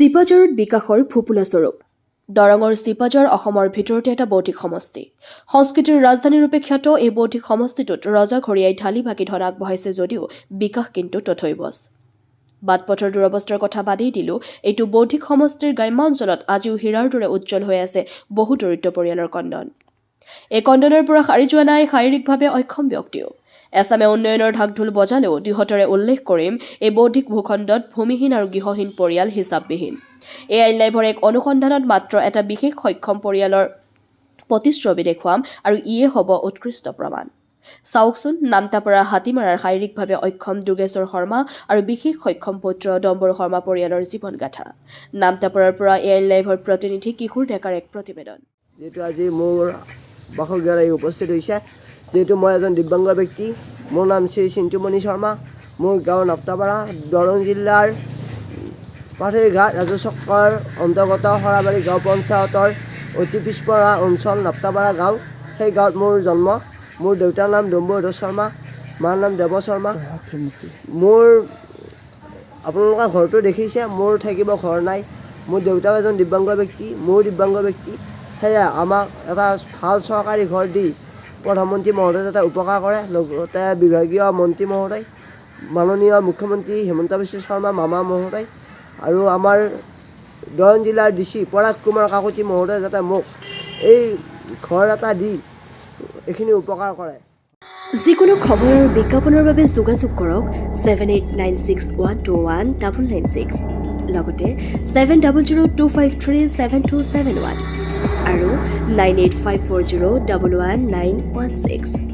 চিপাঝাৰত বিকাশৰ ফুপুলা স্বৰূপ দৰঙৰ চিপাঝাৰ অসমৰ ভিতৰতে এটা বৌদ্ধিক সমষ্টি সংস্কৃতিৰ ৰাজধানীৰূপে খ্যাত এই বৌদ্ধিক সমষ্টিটোত ৰজাঘৰীয়াই ঢালি বাকি ধন আগবঢ়াইছে যদিও বিকাশ কিন্তু তথৈবচ বাটপথৰ দুৰৱস্থাৰ কথা বাদেই দিলো এইটো বৌদ্ধিক সমষ্টিৰ গ্ৰাম্যাঞ্চলত আজিও হীৰাৰ দৰে উজ্জ্বল হৈ আছে বহু দৰিদ্ৰ পৰিয়ালৰ কণ্ডন এই কণ্ডনৰ পৰা সাৰি যোৱা নাই শাৰীৰিকভাৱে অক্ষম ব্যক্তিও এছামে উন্নয়নৰ ঢাকঢোল বজালেও দুহতৰে উল্লেখ কৰিম এই বৌদ্ধিক ভূখণ্ডত ভূমিহীন আৰু গৃহহীন পৰিয়াল হিচাপবিহীন এই আইন লাইভৰ এক অনুসন্ধানত মাত্ৰ এটা বিশেষ সক্ষম পৰিয়ালৰ প্ৰতিশ্ৰুতি দেখুৱাম আৰু ইয়ে হ'ব উৎকৃষ্ট প্ৰমাণ চাওকচোন নামতাপৰাৰ হাতীমাৰাৰ শাৰীৰিকভাৱে অক্ষম দুৰ্গেশ্বৰ শৰ্মা আৰু বিশেষ সক্ষম পুত্ৰ ডম্বৰ শৰ্মা পৰিয়ালৰ জীৱনগাথা নামতাপৰাৰ পৰা এই আইন লাইভৰ প্ৰতিনিধি কিশোৰ ডেকাৰ এক প্ৰতিবেদন যেহেতু আজি মোৰ বাসগৃহত উপস্থিত হৈছে যেহেতু মই এজন দিব্যাংগ ব্যক্তি মোৰ নাম শ্ৰী চিন্তুমণি শৰ্মা মোৰ গাঁও নামতাপাৰা দৰং জিলাৰ পাঠেৰিঘাট ৰাজচক্ৰৰ অন্তৰ্গত সৰাবাৰী গাঁও পঞ্চায়তৰ অতি পিছপৰা অঞ্চল নামতাপাৰা গাঁও সেই গাঁৱত মোৰ জন্ম মোৰ দেউতাৰ নাম ডম্বৰ শৰ্মা মাৰ নাম দেৱ শৰ্মা মোৰ আপোনালোকৰ ঘৰটো দেখিছে মোৰ থাকিব ঘৰ নাই মোৰ দেউতাও এজন দিব্যাংগ ব্যক্তি মোৰ দিব্যাংগ ব্যক্তি সেয়া আমাক এটা ভাল চৰকাৰী ঘৰ দি প্ৰধানমন্ত্ৰী মহোদয়ে যাতে উপকাৰ কৰে লগতে বিভাগীয় মন্ত্ৰী মহোদয় মাননীয় মুখ্যমন্ত্ৰী হিমন্ত বিশ্ব শৰ্মা মামা মহোদয় আৰু আমাৰ দৰং জিলাৰ DC পৰাগ কুমাৰ কাকতি মহোদয়ে যাতে মোক এই ঘৰ এটা দি এইখিনি উপকাৰ কৰে যিকোনো খবৰ আৰু বিজ্ঞাপনৰ বাবে যোগাযোগ কৰক 7896121996 লগতে 7002537271 আৰু 9854011916